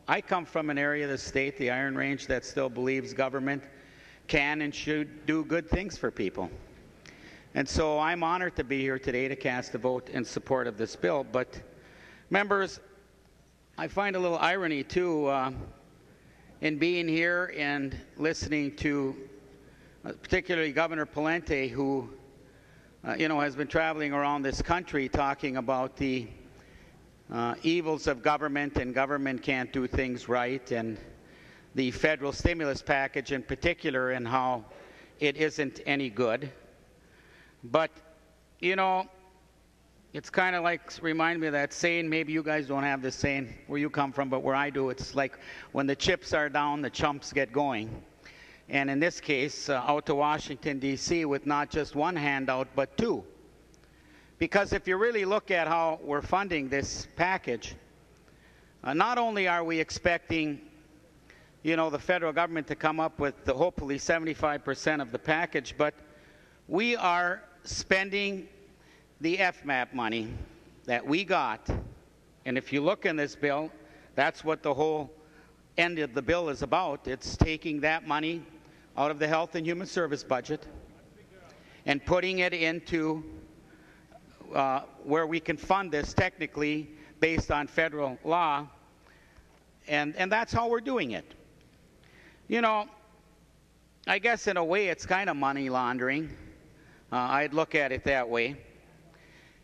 I come from an area of the state, the Iron Range, that still believes government can and should do good things for people. And so I'm honored to be here today to cast a vote in support of this bill. But members, I find a little irony too in being here and listening to particularly Governor Pawlenty, who has been traveling around this country talking about the evils of government, and government can't do things right, and the federal stimulus package in particular, and how it isn't any good. But, it's kind of like, remind me of that saying, maybe you guys don't have this saying where you come from, but where I do, it's like when the chips are down, the chumps get going. And in this case, out to Washington, D.C. with not just one handout, but two. Because if you really look at how we're funding this package, not only are we expecting, the federal government to come up with hopefully 75% of the package, but we are spending the FMAP money that we got. And if you look in this bill, that's what the whole end of the bill is about. It's taking that money out of the Health and Human Service budget and putting it into where we can fund this technically based on federal law, and that's how we're doing it. I guess in a way it's kind of money laundering. I'd look at it that way.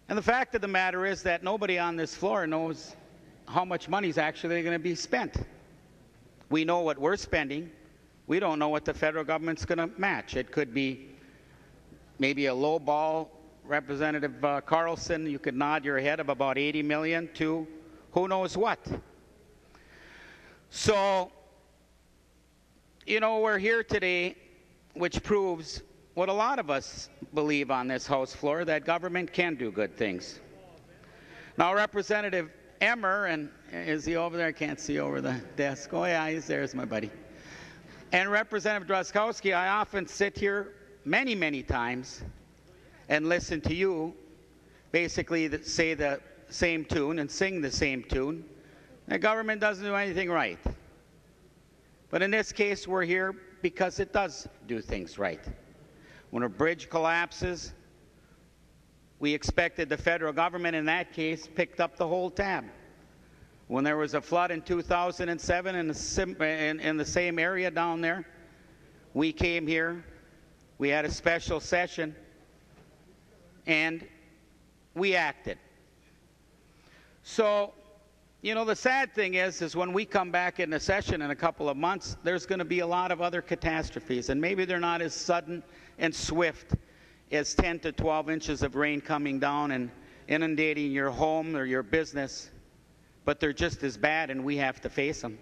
And the fact of the matter is that nobody on this floor knows how much money is actually going to be spent. We know what we're spending. We don't know what the federal government's going to match. It could be maybe a low ball, Representative Carlson, you could nod your head, of about $80 million to who knows what. So, we're here today, which proves what a lot of us believe on this House floor, that government can do good things. Now, Representative Emmer, and is he over there? I can't see over the desk. Oh, yeah, he's there. There's my buddy. And Representative Drazkowski, I often sit here many, many times and listen to you basically say the same tune and sing the same tune. The government doesn't do anything right. But in this case, we're here because it does do things right. When a bridge collapses, we expected the federal government in that case picked up the whole tab. When there was a flood in 2007 in the same area down there, we came here, we had a special session, and we acted. So, the sad thing is when we come back in a session in a couple of months, there's going to be a lot of other catastrophes, and maybe they're not as sudden and swift as 10 to 12 inches of rain coming down and inundating your home or your business, but they're just as bad, and we have to face them.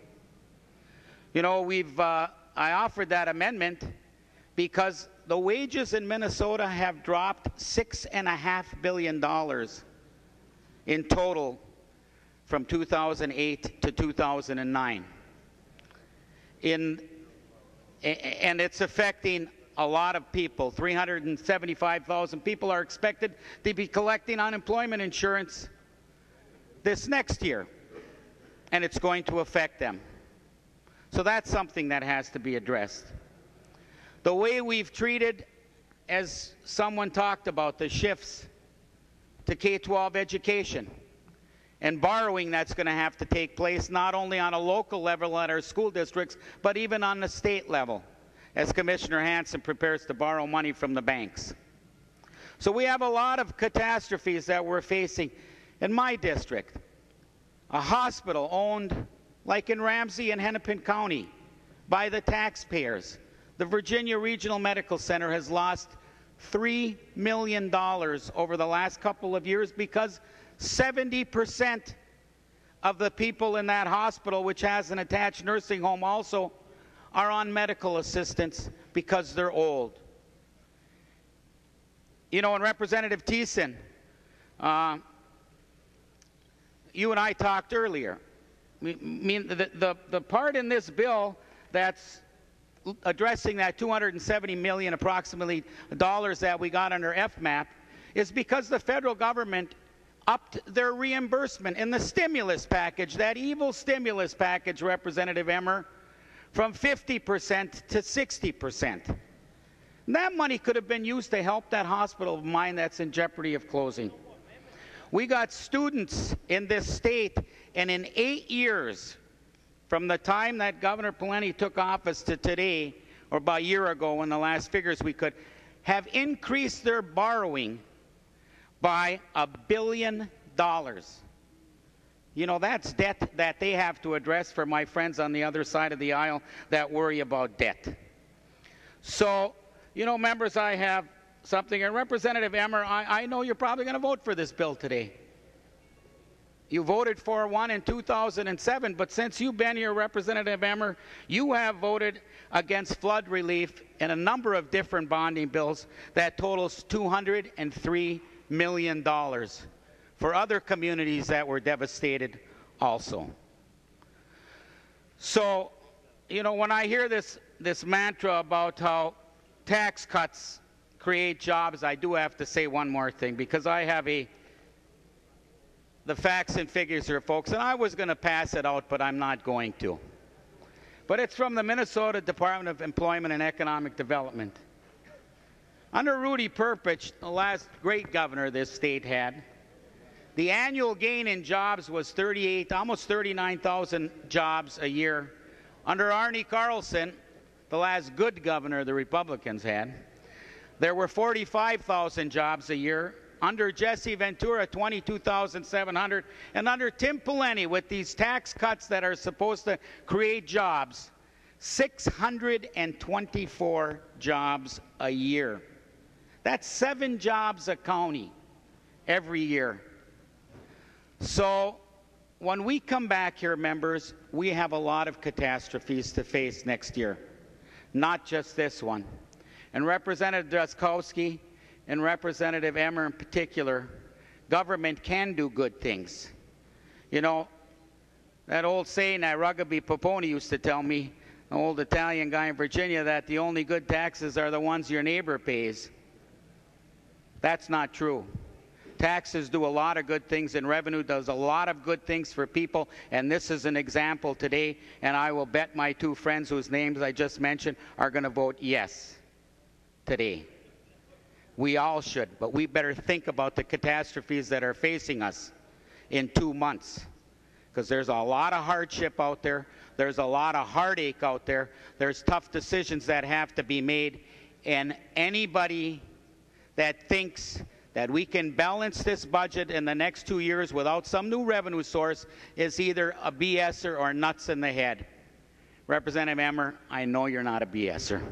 I offered that amendment because the wages in Minnesota have dropped $6.5 billion in total from 2008 to 2009. And it's affecting a lot of people. 375,000 people are expected to be collecting unemployment insurance this next year, and it's going to affect them. So that's something that has to be addressed. The way we've treated, as someone talked about, the shifts to K-12 education and borrowing that's going to have to take place not only on a local level at our school districts, but even on the state level, as Commissioner Hansen prepares to borrow money from the banks. So we have a lot of catastrophes that we're facing. In my district, a hospital owned, like in Ramsey and Hennepin County, by the taxpayers. The Virginia Regional Medical Center has lost $3 million over the last couple of years because 70% of the people in that hospital, which has an attached nursing home also, are on medical assistance because they're old. And Representative Thiessen, you and I talked earlier. I mean, the part in this bill that's addressing that $270 million approximately dollars that we got under FMAP is because the federal government upped their reimbursement in the stimulus package, that evil stimulus package, Representative Emmer, from 50% to 60%. And that money could have been used to help that hospital of mine that's in jeopardy of closing. We got students in this state, and in 8 years, from the time that Governor Pawlenty took office to today, or about a year ago when the last figures we could, have increased their borrowing by $1 billion. You know, that's debt that they have to address for my friends on the other side of the aisle that worry about debt. So, you know, members, I have something. And Representative Emmer, I know you're probably going to vote for this bill today. You voted for one in 2007, but since you've been here, Representative Emmer, you have voted against flood relief in a number of different bonding bills that totals $203 million for other communities that were devastated also. So, you know, when I hear this mantra about how tax cuts create jobs, I do have to say one more thing, because I have the facts and figures here, folks, and I was going to pass it out, but I'm not going to. But it's from the Minnesota Department of Employment and Economic Development. Under Rudy Perpich, the last great governor this state had, the annual gain in jobs was almost 39,000 jobs a year. Under Arne Carlson, the last good governor the Republicans had, there were 45,000 jobs a year. Under Jesse Ventura, 22,700. And under Tim Pawlenty, with these tax cuts that are supposed to create jobs, 624 jobs a year. That's 7 jobs a county every year. So when we come back here, members, we have a lot of catastrophes to face next year, not just this one. And Representative Drazkowski and Representative Emmer in particular, government can do good things. You know, that old saying that Rukavina of Pawlenty used to tell me, an old Italian guy in Virginia, that the only good taxes are the ones your neighbor pays. That's not true. Taxes do a lot of good things, and revenue does a lot of good things for people, and this is an example today, and I will bet my 2 friends whose names I just mentioned are going to vote yes today. We all should, but we better think about the catastrophes that are facing us in 2 months, because there's a lot of hardship out there, there's a lot of heartache out there, there's tough decisions that have to be made, and anybody that thinks that we can balance this budget in the next 2 years without some new revenue source is either a BSer or nuts in the head. Representative Emmer, I know you're not a BSer.